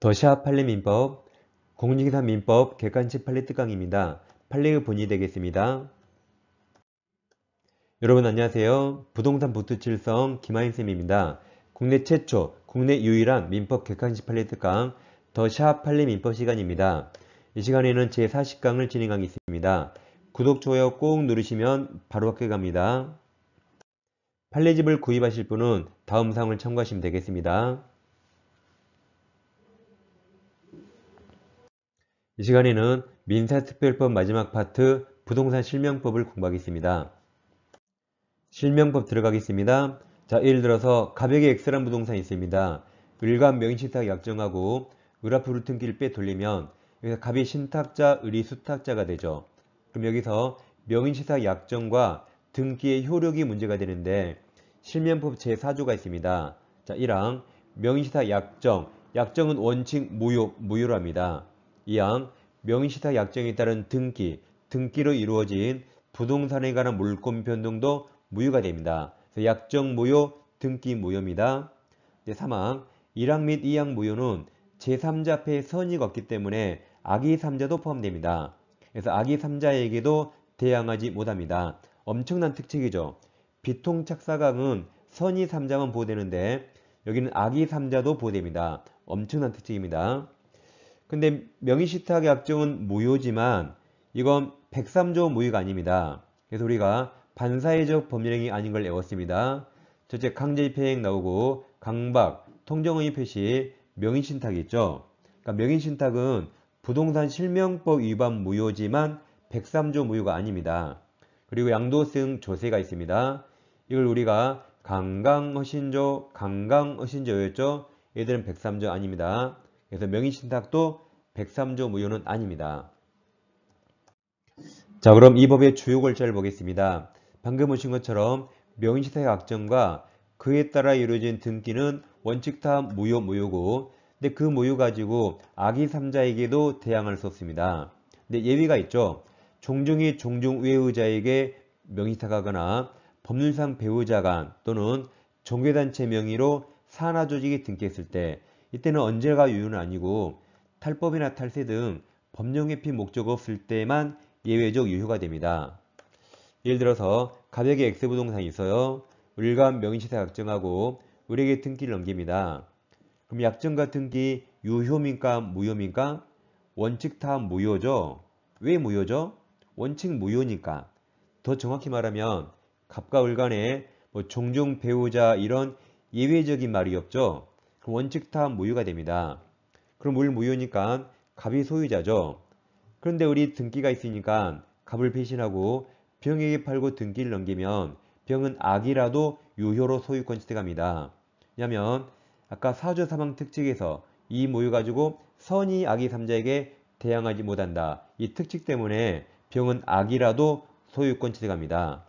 더샵 판례민법, 공인중개사 민법 객관식 판례 특강입니다. 판례의 본이 되겠습니다. 여러분 안녕하세요. 부동산 부투칠성 김하인쌤입니다. 국내 최초, 국내 유일한 민법 객관식 판례 특강 더샵 판례민법 시간입니다. 이 시간에는 제40강을 진행하겠습니다. 구독, 좋아요 꼭 누르시면 바로 학교 갑니다. 판례집을 구입하실 분은 다음 사항을 참고하시면 되겠습니다. 이 시간에는 민사특별법 마지막 파트 부동산 실명법을 공부하겠습니다. 실명법 들어가겠습니다. 자, 예를 들어서 가격이 X란 부동산이 있습니다. 을과 명의신탁 약정하고 을 앞으로 등기를 빼돌리면 여기서 갑이 신탁자, 을이 수탁자가 되죠. 그럼 여기서 명의신탁 약정과 등기의 효력이 문제가 되는데 실명법 제4조가 있습니다. 자, 1항 명의신탁 약정, 약정은 원칙 무효로 합니다. 2항 명의신탁 약정에 따른 등기로 이루어진 부동산에 관한 물권 변동도 무효가 됩니다. 그래서 약정 무효, 등기 무효입니다. 3항 1항 및 2항 무효는 제3자 앞에 선의가 없기 때문에 악의 3자도 포함됩니다. 그래서 악의 3자에게도 대항하지 못합니다. 엄청난 특징이죠. 비통착사강은 선의 3자만 보호되는데 여기는 악의 3자도 보호됩니다. 엄청난 특징입니다. 근데 명의신탁 약정은 무효지만 이건 103조 무효가 아닙니다. 그래서 우리가 반사회적 법률행위 아닌 걸 외웠습니다. 첫째 강제입행행 나오고 강박, 통정의 표시, 명의신탁이 있죠. 그러니까 명의신탁은 부동산 실명법 위반 무효지만 103조 무효가 아닙니다. 그리고 양도세응 조세가 있습니다. 이걸 우리가 강강허신조였죠. 얘들은 103조 아닙니다. 그래서 명의신탁도 103조 무효는 아닙니다. 자, 그럼 이 법의 주요 골자를 보겠습니다. 방금 보신 것처럼 명의신탁 약정과 그에 따라 이루어진 등기는 원칙 다 무효고 근데 그 무효 가지고 악의 3자에게도 대항할 수 없습니다. 근데 예외가 있죠. 종중이 종중 외의자에게 명의신탁하거나 법률상 배우자 간 또는 종교단체 명의로 산하조직이 등기했을 때 이때는 언제가 유효는 아니고 탈법이나 탈세 등 법령회피 목적 없을 때만 예외적 유효가 됩니다. 예를 들어서 가격의 X부동산이 있어요. 을과 명의신탁 약정하고 을에게 등기를 넘깁니다. 그럼 약정과 등기 유효입니까? 무효입니까? 원칙 다 무효죠. 왜 무효죠? 원칙 무효니까. 더 정확히 말하면 갑과 을 간에 종종 배우자 이런 예외적인 말이 없죠. 그럼 원칙 다 무효가 됩니다. 그럼 을 무효니까 갑이 소유자죠. 그런데 우리 등기가 있으니까 갑을 배신하고 병에게 팔고 등기를 넘기면 병은 악이라도 유효로 소유권 취득합니다. 왜냐하면 아까 사조 사망 특칙에서 이 무효 가지고 선이 악의 3자에게 대항하지 못한다. 이 특칙 때문에 병은 악이라도 소유권 취득합니다.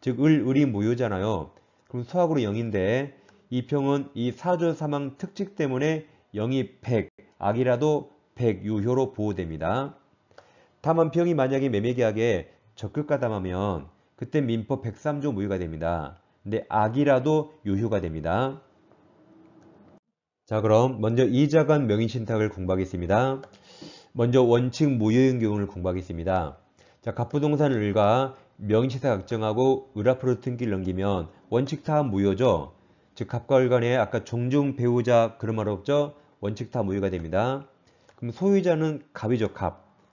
즉 을이 무효잖아요. 그럼 수학으로 0인데 이 병은 이 사조 사망 특칙 때문에 0이 100, 악이라도 100 유효로 보호됩니다. 다만 병이 만약에 매매계약에 적극가담하면 그때 민법 103조 무효가 됩니다. 근데 악이라도 유효가 됩니다. 자, 그럼 먼저 이자 간 명의신탁을 공부하겠습니다. 먼저 원칙 무효인 경우를 공부하겠습니다. 자, 갑부동산 을과 명의신탁 약정하고 을 앞으로 등기를 넘기면 원칙 다 무효죠. 즉 갑과 을 간에 아까 종중 배우자 그런 말 없죠? 원칙 다 무효가 됩니다. 그럼 소유자는 갑이죠.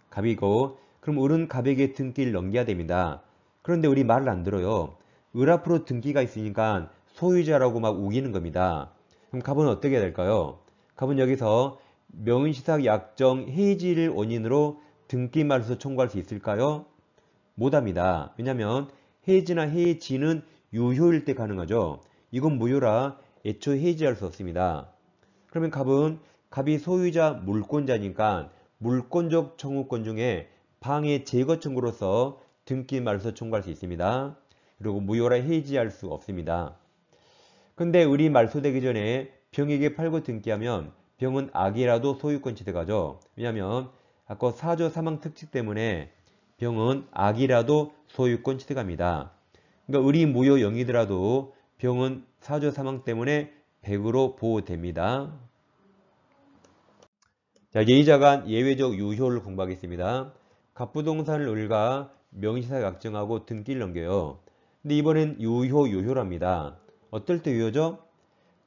갑이고 그럼 을은 갑에게 등기를 넘겨야 됩니다. 그런데 우리 말을 안 들어요. 을 앞으로 등기가 있으니까 소유자라고 막 우기는 겁니다. 그럼 갑은 어떻게 해야 될까요? 갑은 여기서 명의신탁 약정 해지를 원인으로 등기 말소 청구할 수 있을까요? 못합니다. 왜냐하면 해지나 해지는 유효일 때 가능하죠. 이건 무효라 애초에 해지할 수 없습니다. 그러면 갑이 소유자 물권자니까 물권적 청구권 중에 방해 제거 청구로서 등기 말소 청구할 수 있습니다. 그리고 무효라 해지할 수 없습니다. 근데 을이 말소되기 전에 병에게 팔고 등기하면 병은 악이라도 소유권 취득하죠. 왜냐하면 아까 사조 사망 특칙 때문에 병은 악이라도 소유권 취득합니다. 그러니까 을이 무효 0이더라도 병은 사조 사망 때문에 100으로 보호됩니다. 자, 예의자간 예외적 유효를 공부하겠습니다. 갑부동사를 을과 명시사가 약정하고 등기를 넘겨요. 근데 이번엔 유효랍니다. 어떨 때 유효죠?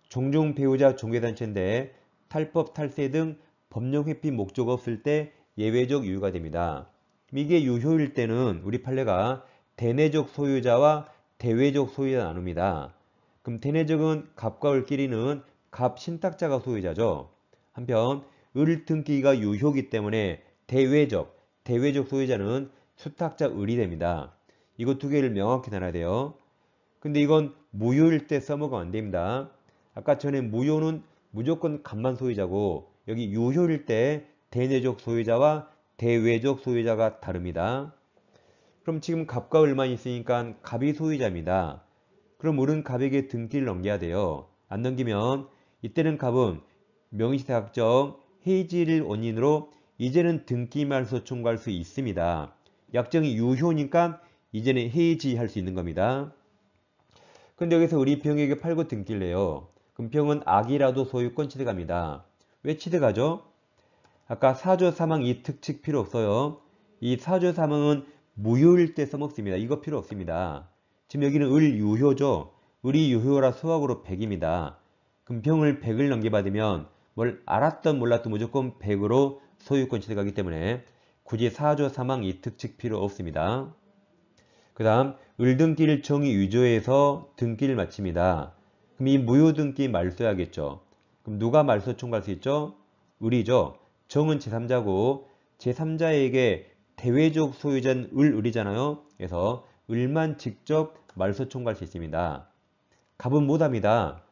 종종 배우자 종교단체인데 탈법, 탈세 등 법령 회피 목적 없을 때 예외적 유효가 됩니다. 이게 유효일 때는 우리 판례가 대내적 소유자와 대외적 소유자 나눕니다. 그럼 대내적은 갑과 을끼리는 갑 신탁자가 소유자죠. 한편 을 등기가 유효이기 때문에 대외적 소유자는 수탁자 을이 됩니다. 이거 두 개를 명확히 나눠야 돼요. 근데 이건 무효일 때 써먹으면 안 됩니다. 아까 전에 무효는 무조건 갑만 소유자고 여기 유효일 때 대내적 소유자와 대외적 소유자가 다릅니다. 그럼 지금 갑과 을만 있으니까 갑이 소유자입니다. 그럼 을은 갑에게 등기를 넘겨야 돼요. 안 넘기면 이때는 갑은 명의시탁정 해지를 원인으로 이제는 등기말소 청구할 수 있습니다. 약정이 유효니까 이제는 해지할 수 있는 겁니다. 근데 여기서 우리 병에게 팔고 등기를 내요. 그럼 병은 악이라도 소유권 취득합니다. 왜 취득하죠? 아까 사조 사망 이 특칙 필요 없어요. 이 사조 사망은 무효일 때 써먹습니다. 이거 필요 없습니다. 지금 여기는 을 유효죠. 을이 유효라 수학으로 100입니다. 그럼 병을 100을 넘겨받으면 뭘 알았던 몰랐던 무조건 100으로 소유권 취득하기 때문에 굳이 사조 사망 이 특칙 필요 없습니다. 그 다음 을등기를 정의 위조해서 등기를 마칩니다. 그럼 이 무효등기 말소해야겠죠. 그럼 누가 말소 청구할 수 있죠? 을이죠. 정은 제3자고 제3자에게 대외적 소유자는 을이잖아요. 그래서 을만 직접 말소 청구할 수 있습니다. 갑은 못합니다.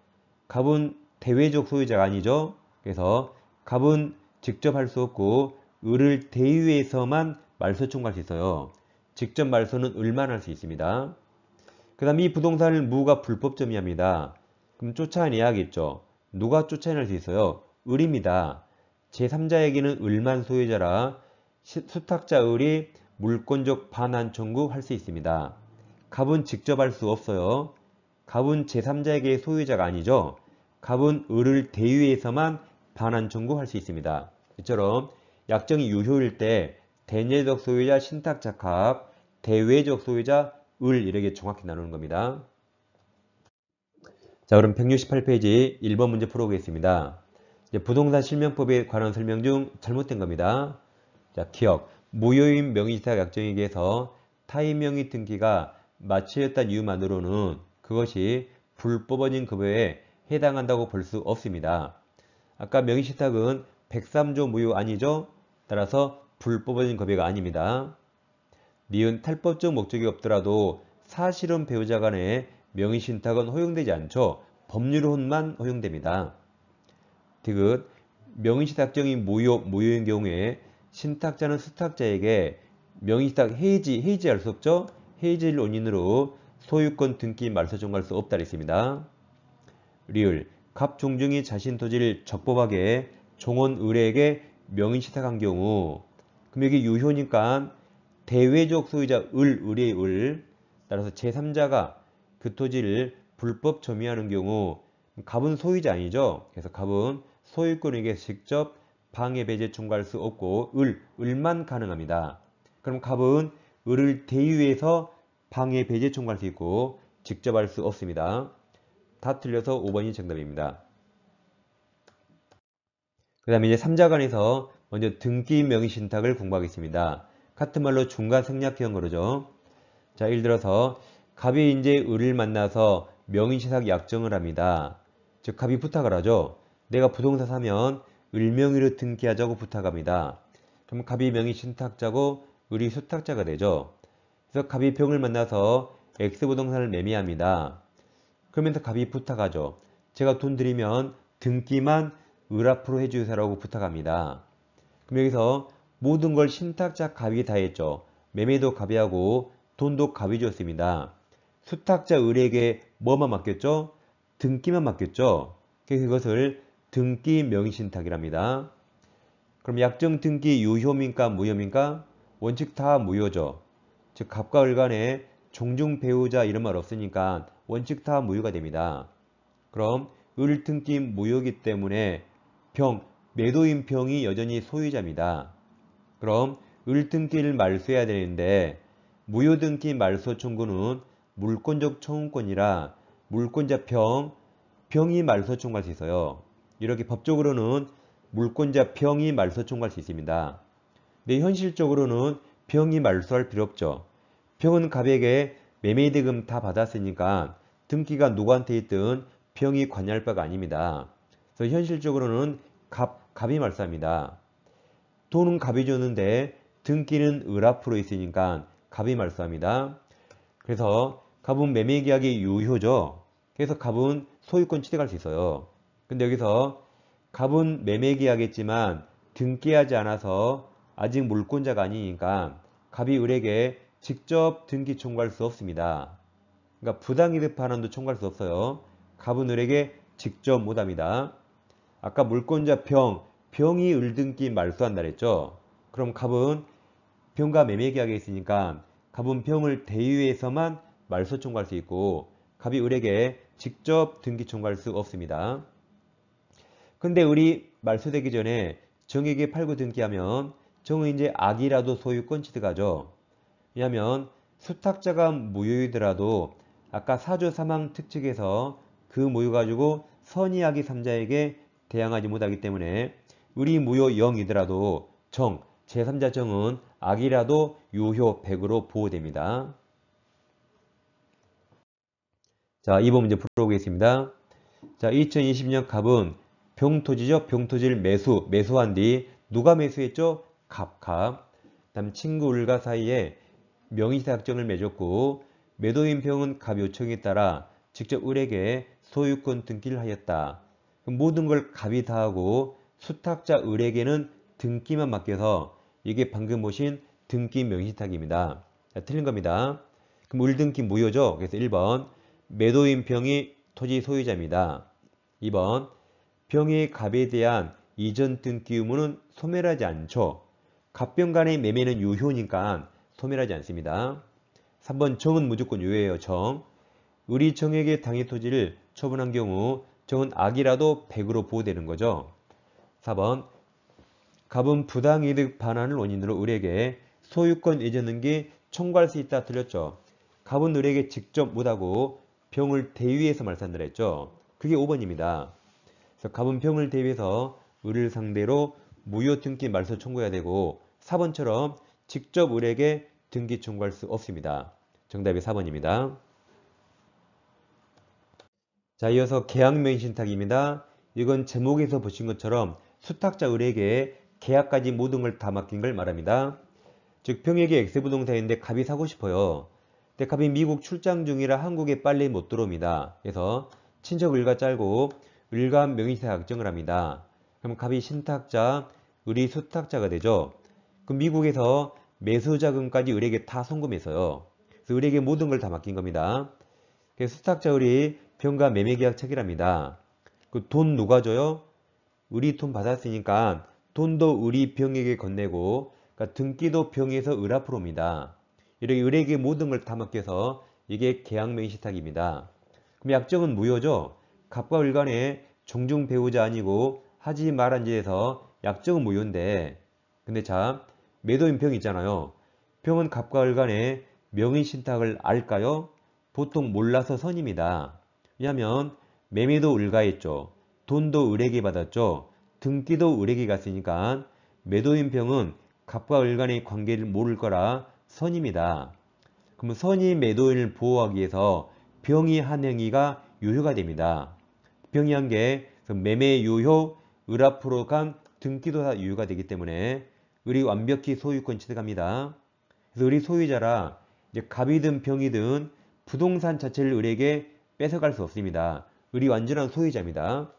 갑은 대외적 소유자가 아니죠. 그래서 갑은 직접 할 수 없고 을을 대위해서만 말소 청구할 수 있어요. 직접 말소는 을만 할 수 있습니다. 그 다음 이 부동산을 무가 불법 점유합니다. 그럼 쫓아내야겠죠. 누가 쫓아낼 수 있어요? 을입니다. 제3자에게는 을만 소유자라 수탁자 을이 물권적 반환 청구할 수 있습니다. 갑은 직접 할 수 없어요. 갑은 제3자에게 소유자가 아니죠. 갑은 을을 대위해서만 반환 청구할 수 있습니다. 이처럼 약정이 유효일 때 대내적 소유자 신탁자 갑, 대외적 소유자 을 이렇게 정확히 나누는 겁니다. 자, 그럼 168페이지 1번 문제 풀어보겠습니다. 이제 부동산 실명법에 관한 설명 중 잘못된 겁니다. 자, 기억. 무효인 명의시탁 약정에 의해서 타인 명의 등기가 마치였다는 이유만으로는 그것이 불법어진 급여에 해당한다고 볼 수 없습니다. 아까 명의시탁은 103조 무효 아니죠? 따라서 불법어진 급여가 아닙니다. 니은 탈법적 목적이 없더라도 사실은 배우자 간의 명의신탁은 허용되지 않죠. 법률혼만 허용됩니다. 디귿 명의신탁정이 무효인 경우에 신탁자는 수탁자에게 명의신탁 해지할 수 없죠. 해지를 원인으로 소유권 등기 말소 청구할 수 없다 했습니다. 리을 갑 종중이 자신 토지를 적법하게 종원 을에게 명의신탁한 경우 그럼 여기 유효니까 대외적 소유자 을의 을 따라서 제3자가 그 토지를 불법 점유하는 경우 갑은 소유자 아니죠. 그래서 갑은 소유권에게 직접 방해 배제 청구할 수 없고 을만 가능합니다. 그럼 갑은 을을 대위해서 방해 배제 청구할 수 있고 직접 할 수 없습니다. 다 틀려서 5번이 정답입니다. 그 다음에 이제 3자간에서 먼저 등기 명의신탁을 공부하겠습니다. 같은 말로 중간 생략형 그러죠. 자, 예를 들어서 갑이 이제 을을 만나서 명의신탁 약정을 합니다. 즉 갑이 부탁을 하죠. 내가 부동산 사면 을 명의로 등기하자고 부탁합니다. 그럼 갑이 명의신탁자고 을이 수탁자가 되죠. 그래서 갑이 병을 만나서 X부동산을 매매합니다. 그러면서 갑이 부탁하죠. 제가 돈 드리면 등기만 을 앞으로 해주세요라고 부탁합니다. 그럼 여기서 모든 걸 신탁자 갑이 다 했죠. 매매도 갑이 하고 돈도 갑이 줬습니다. 수탁자 을에게 뭐만 맡겼죠? 등기만 맡겼죠. 그래서 이것을 등기 명의신탁이랍니다. 그럼 약정 등기 유효입니까? 무효입니까? 원칙 다 무효죠. 즉 갑과 을 간에 종중 배우자 이런 말 없으니까 원칙 다 무효가 됩니다. 그럼 을 등기 무효이기 때문에 병 매도인 평이 여전히 소유자입니다. 그럼 을등기를 말소해야 되는데 무효등기 말소 청구는 물권적 청구권이라 물권자 평이 말소 청구할 수 있어요. 이렇게 법적으로는 물권자 평이 말소 청구할 수 있습니다. 근데 현실적으로는 평이 말소할 필요 없죠. 평은 갑에게 매매대금 다 받았으니까 등기가 누구한테 있든 평이 관여할 바가 아닙니다. 그래서 현실적으로는 갑이 말소합니다. 돈은 갑이 줬는데 등기는 을 앞으로 있으니까 갑이 말소합니다. 그래서 갑은 매매계약이 유효죠. 그래서 갑은 소유권 취득할 수 있어요. 근데 여기서 갑은 매매계약했지만 등기하지 않아서 아직 물권자가 아니니까 갑이 을에게 직접 등기 청구할 수 없습니다. 그러니까 부당이득 반환도 청구할 수 없어요. 갑은 을에게 직접 못합니다. 아까 물권자 병이 을등기 말소한다 그랬죠. 그럼 갑은 병과 매매계약에 있으니까 갑은 병을 대유해서만 말소 청구할 수 있고 갑이 을에게 직접 등기 청구할 수 없습니다. 근데 을이 말소되기 전에 정에게 팔고 등기하면 정은 이제 악이라도 소유권 취득하죠. 왜냐하면 수탁자가 무효이더라도 아까 사조 사망 특칙에서 그 무효 가지고 선의악이 3자에게 대항하지 못하기 때문에 을이 무효 0이더라도 제3자 정은 악이라도 유효 100으로 보호됩니다. 자, 2번 문제 풀어보겠습니다. 자, 2020년 갑은 병토지죠. 병토지를 매수한 뒤 누가 매수했죠? 갑. 다음 친구 을과 사이에 명의사약정을 맺었고 매도인 병은 갑 요청에 따라 직접 을에게 소유권 등기를 하였다. 모든 걸 갑이 다 하고 수탁자 을에게는 등기만 맡겨서 이게 방금 보신 등기 명의신탁입니다. 틀린 겁니다. 그럼 을등기 무효죠. 그래서 1번 매도인 병이 토지 소유자입니다. 2번 병의 갑에 대한 이전 등기 의무는 소멸하지 않죠. 갑병 간의 매매는 유효니까 소멸하지 않습니다. 3번 정은 무조건 유효해요. 을이 정에게 당해 토지를 처분한 경우 정은 악이라도 100으로 보호되는 거죠. 4번 갑은 부당이득 반환을 원인으로 을에게 소유권 이전 등기 청구할 수 있다. 틀렸죠. 갑은 을에게 직접 못하고 병을 대위해서 말산다 했죠. 그게 5번입니다. 그래서 갑은 병을 대위해서 을을 상대로 무효 등기 말소 청구해야 되고 4번처럼 직접 을에게 등기 청구할 수 없습니다. 정답이 4번입니다. 자, 이어서 계약명의신탁입니다. 이건 제목에서 보신 것처럼 수탁자 을에게 계약까지 모든 걸 다 맡긴 걸 말합니다. 즉 병에게 X부동산인데 갑이 사고 싶어요. 근데 갑이 미국 출장 중이라 한국에 빨리 못 들어옵니다. 그래서 친척 을과 짤고 을과 명의신탁 약정을 합니다. 그럼 갑이 신탁자, 을이 수탁자가 되죠. 그럼 미국에서 매수자금까지 을에게 다 송금했어요. 그래서 을에게 모든 걸 다 맡긴 겁니다. 그래서 수탁자 을이 병과 매매계약 체결합니다. 그 돈 누가 줘요? 을이 돈 받았으니까 돈도 을이 병에게 건네고 그러니까 등기도 병에서 을 앞으로 옵니다. 이렇게 을에게 모든 걸 다 맡겨서 이게 계약명의신탁입니다. 그럼 약정은 무효죠? 갑과 을 간에 종중 배우자 아니고 하지 말한 지에서 약정은 무효인데 근데 자 매도인 병 있잖아요. 병은 갑과 을 간에 명의신탁을 알까요? 보통 몰라서 선입니다. 왜냐하면 매매도 을가 했죠. 돈도 을에게 받았죠. 등기도 을에게 갔으니까 매도인 병은 갑과 을 간의 관계를 모를 거라 선입니다. 그러면 선이 매도인을 보호하기 위해서 병이 한 행위가 유효가 됩니다. 병이 한 게 매매 유효, 을 앞으로 간 등기도 다 유효가 되기 때문에 을이 완벽히 소유권 취득합니다. 그래서 을이 소유자라 이제 갑이든 병이든 부동산 자체를 을에게 뺏어갈 수 없습니다. 을이 완전한 소유자입니다.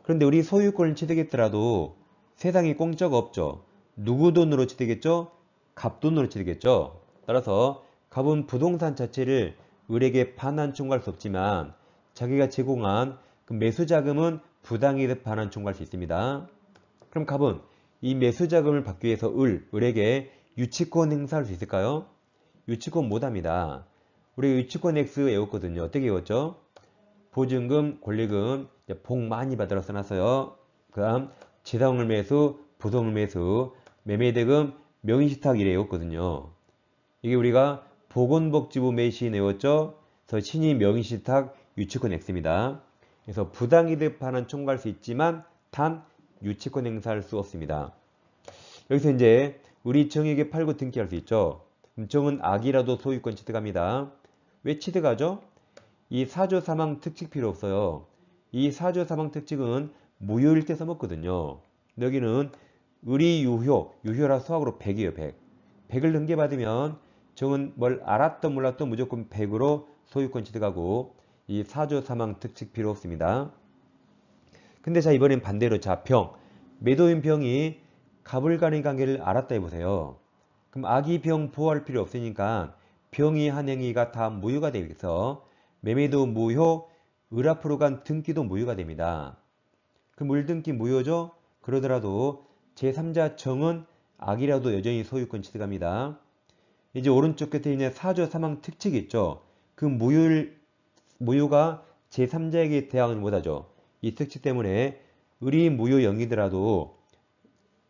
그런데 을이 소유권을 취득했더라도 세상에 공짜가 없죠. 누구 돈으로 취득했죠? 갑 돈으로 취득했죠. 따라서 갑은 부동산 자체를 을에게 반환 청구할 수 없지만 자기가 제공한 그 매수자금은 부당이득 반환 청구할 수 있습니다. 그럼 갑은 이 매수자금을 받기 위해서 을에게 유치권 행사할 수 있을까요? 유치권 못합니다. 우리 유치권 X 외웠거든요. 어떻게 외웠죠? 보증금, 권리금, 복 많이 받으러 써놨어요. 그 다음 재산물 매수, 부속물 매수, 매매대금, 명의신탁 이래 외웠거든요. 이게 우리가 보건복지부 매시 내웠죠. 그래서 신입 명의신탁 유치권 X입니다. 그래서 부당이득 반환 청구할 수 있지만 단 유치권 행사할 수 없습니다. 여기서 이제 우리 정에게 팔고 등기할 수 있죠. 그럼 정은 악이라도 소유권 취득합니다. 왜 취득하죠? 이 사조 사망 특칙 필요 없어요. 이 사조 사망 특칙은 무효일 때 써먹거든요. 여기는 의리 유효, 유효라 수학으로 100이에요. 100. 100을 등기받으면 정은 뭘 알았던 몰랐던 무조건 100으로 소유권 취득하고 이 사조 사망 특칙 필요 없습니다. 근데 자 이번엔 반대로 자 병, 매도인 병이 갑을 간의 관계를 알았다 해보세요. 그럼 악이 병 보호할 필요 없으니까 병이 한 행위가 다 무효가 되겠어. 매매도 무효, 을 앞으로 간 등기도 무효가 됩니다. 그럼 을등기 무효죠? 그러더라도 제3자 정은 악이라도 여전히 소유권 취득합니다. 이제 오른쪽 끝에 있는 사조 사망 특칙이 있죠. 그 무효가 제3자에게 대항을 못하죠. 이 특칙 때문에 을이 무효 0이더라도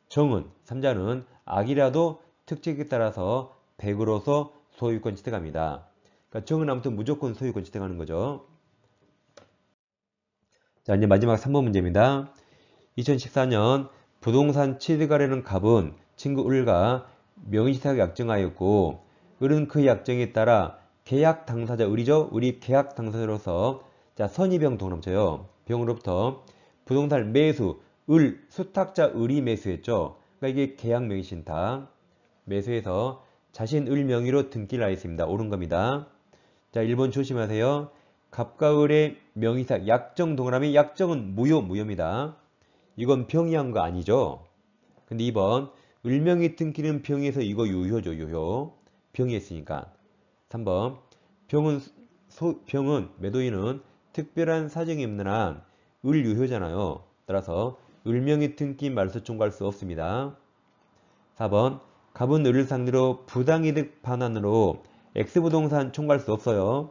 정은, 3자는 악이라도 특칙에 따라서 100으로서 소유권 취득합니다. 그러니까 정은 아무튼 무조건 소유권 취득하는 거죠. 자, 이제 마지막 3번 문제입니다. 2014년 부동산 취득하려는 갑은 친구 을과 명의신탁을 약정하였고 을은 그 약정에 따라 계약 당사자 을이죠. 을이 계약 당사자로서 자 선의병 동남쳐요. 병으로부터 부동산 매수 을 수탁자 을이 매수했죠. 그러니까 이게 계약 명의신탁 매수해서 자신 을 명의로 등기를 하였습니다. 옳은 겁니다. 자 1번 조심하세요. 갑과 을의 명의신탁 약정 동그라미 약정은 무효입니다. 이건 병이한 거 아니죠. 근데 2번 을명의 등기는 병에서 이거 유효죠. 유효. 병이 했으니까. 3번 병은 매도인은 특별한 사정이 없는 한 을 유효잖아요. 따라서 을명의 등기 말소 청구할 수 없습니다. 4번 갑은 을을 상대로 부당이득 반환으로 X부동산 청구할 수 없어요.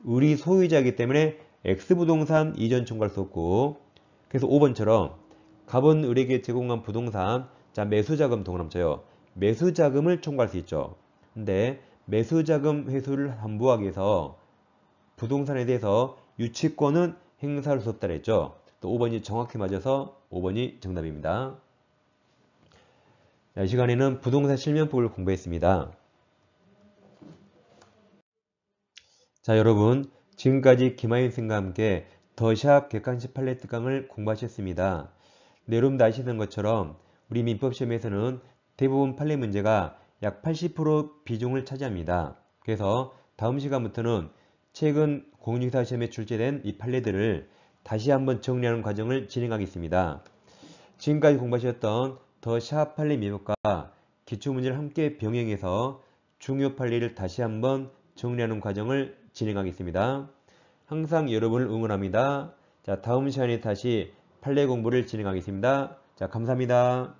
을이 소유자이기 때문에 X부동산 이전 청구할 수 없고 그래서 5번처럼 갑은 을에게 제공한 부동산 자 매수자금 동그라미쳐요. 매수자금을 청구할 수 있죠. 근데 매수자금 회수를 함부하기 위해서 부동산에 대해서 유치권은 행사할 수 없다 그랬죠. 또 5번이 정확히 맞아서 5번이 정답입니다. 자, 이 시간에는 부동산 실명법을 공부했습니다. 자 여러분 지금까지 김하윤 선생님과 함께 더샵 객관식 판례 특강을 공부하셨습니다. 네, 여러분도 아시는 것처럼 우리 민법시험에서는 대부분 판례 문제가 약 80% 비중을 차지합니다. 그래서 다음 시간부터는 최근 공인중개사 시험에 출제된 이 판례들을 다시 한번 정리하는 과정을 진행하겠습니다. 지금까지 공부하셨던 더 샵 판례 민법과 기출문제를 함께 병행해서 중요 판례를 다시 한번 정리하는 과정을 진행하겠습니다. 항상 여러분을 응원합니다. 자, 다음 시간에 다시 판례 공부를 진행하겠습니다. 자, 감사합니다.